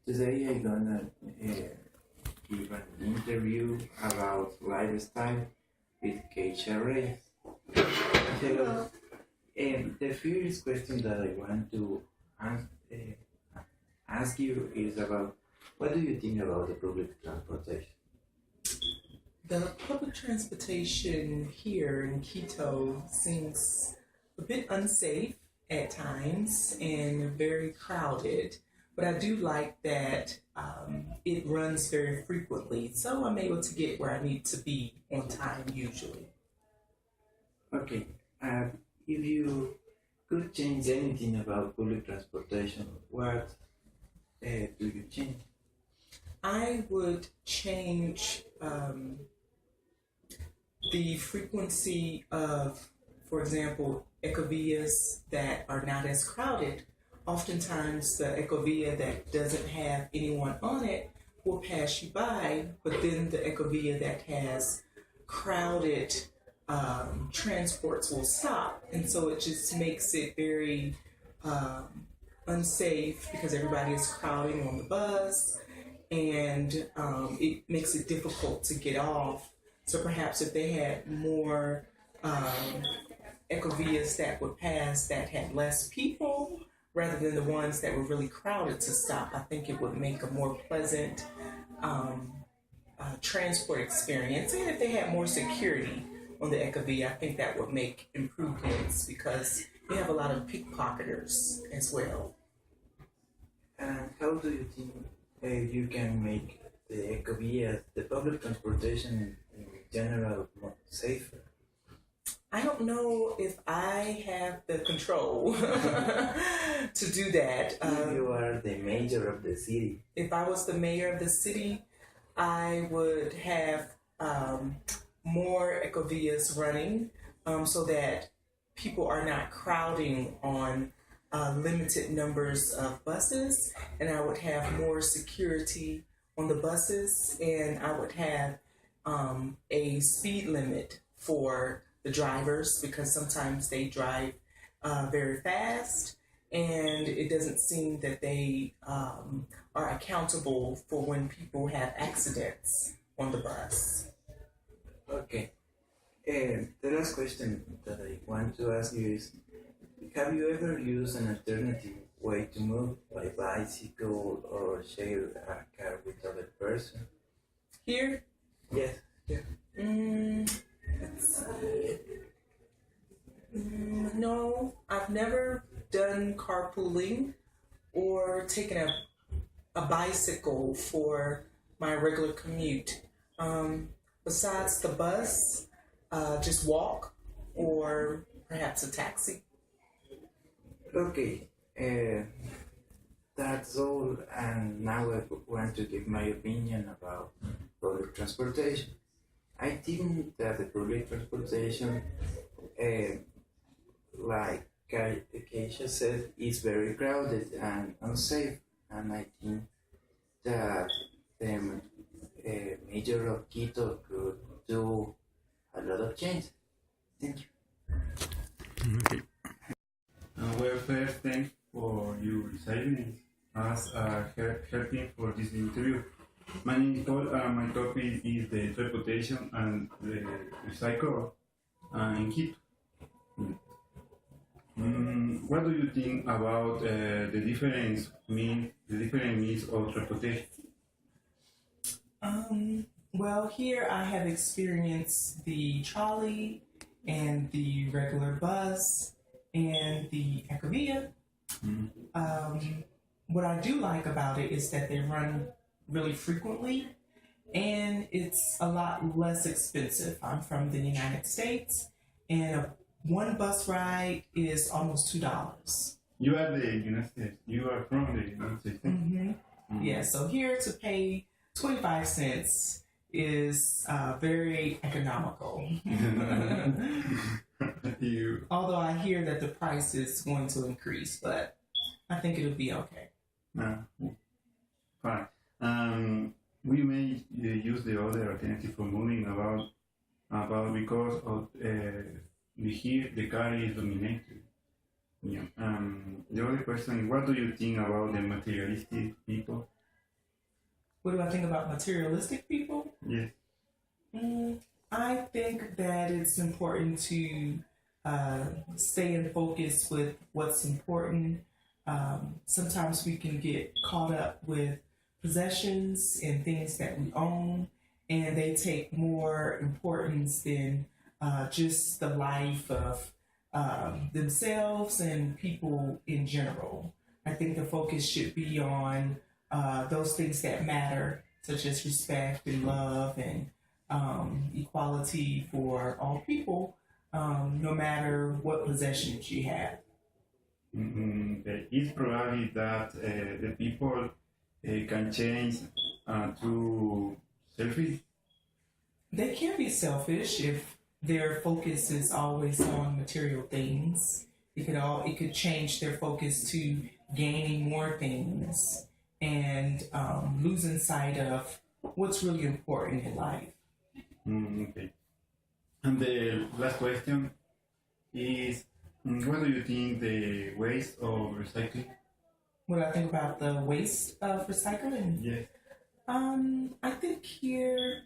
Today I'm gonna give an interview about lifestyle with kisha. Hello. The first question that I want to ask, ask you is about what do you think about the public transportation? The public transportation here in Quito seems a bit unsafe at times and very crowded, but I do like that it runs very frequently, so I'm able to get where I need to be on time usually. Okay, if you could change anything about public transportation, what do you change? I would change the frequency of, for example, ecovillas that are not as crowded. Oftentimes, the ecovilla that doesn't have anyone on it will pass you by, but then the ecovilla that has crowded transports will stop. And so it just makes it very unsafe because everybody is crowding on the bus, and it makes it difficult to get off. So perhaps if they had more ecovillas that would pass that had less people, rather than the ones that were really crowded to stop, I think it would make a more pleasant transport experience. And if they had more security on the ecovilla, I think that would make improvements because we have a lot of pickpocketers as well. And how do you think you can make the ecovillas, the public transportation in general, more safer? I don't know if I have the control to do that. If you are the mayor of the city. If I was the mayor of the city, I would have more ecovillas running so that people are not crowding on limited numbers of buses, and I would have more security on the buses, and I would have a speed limit for the drivers because sometimes they drive very fast, and it doesn't seem that they are accountable for when people have accidents on the bus. Okay. The last question that I want to ask you is, have you ever used an alternative way to move, by bicycle or share a car with other person? Here? Yes. Yeah. Let's see. No, I've never done carpooling or taken a bicycle for my regular commute. Besides the bus, just walk or perhaps a taxi. Okay. That's all. And now I want to give my opinion about public transportation. I think that the public transportation, like Keisha said, is very crowded and unsafe. And I think that the mayor of Quito could do a lot of change. Thank you. Okay. Well, first, thanks for your resilience as helping for this interview. My name is Paul, my topic is the transportation and the recycle in Quito. What do you think about the different means of transportation? Well, here I have experienced the trolley and the regular bus and the ecovilla. What I do like about it is that they run really frequently and it's a lot less expensive. I'm from the United States and one bus ride is almost $2. You are the United States. You are from the United States. Yeah, so here to pay 25 cents is very economical. Although I hear that the price is going to increase, but I think it'll be okay. Fine. We may use the other alternative for moving about because of here the car is dominated. Yeah. The other question is, what do you think about the materialistic people What do I think about materialistic people? Yes. I think that it's important to stay in focus with what's important. Sometimes we can get caught up with possessions and things that we own, and they take more importance than just the life of themselves and people in general. I think the focus should be on those things that matter, such as respect and love and equality for all people, no matter what possessions you have. It's probably that the people can change through selfish. They can be selfish if their focus is always on material things. It could change their focus to gaining more things and losing sight of what's really important in life. Okay. And the last question is, what do you think the waste of recycling? What do I think about the waste of recycling? Yes. I think here,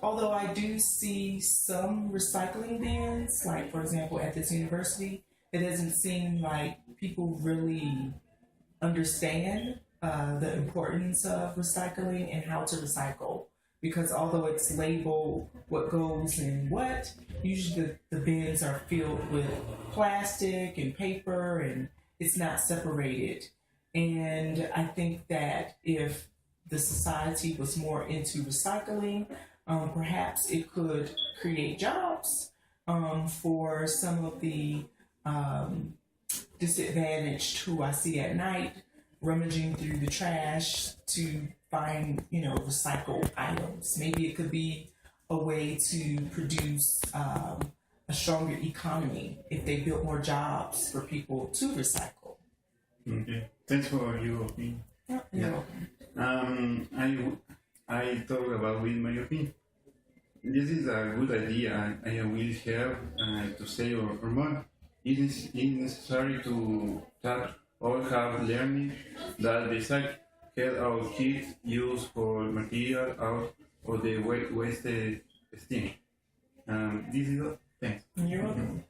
although I do see some recycling bins, like for example at this university, it doesn't seem like people really understand the importance of recycling and how to recycle. Because although it's labeled what goes in what, usually the bins are filled with plastic and paper and it's not separated. And I think that if the society was more into recycling, perhaps it could create jobs for some of the disadvantaged who I see at night rummaging through the trash to find, recycled items. Maybe it could be a way to produce a stronger economy if they built more jobs for people to recycle. Okay. Thanks for your opinion. Yeah. I talk about with my opinion. This is a good idea. I will help to save or more. It is necessary to start all have learning that the cycle help our kids use for material out of the wasted steam. This is all. Thanks. You're welcome.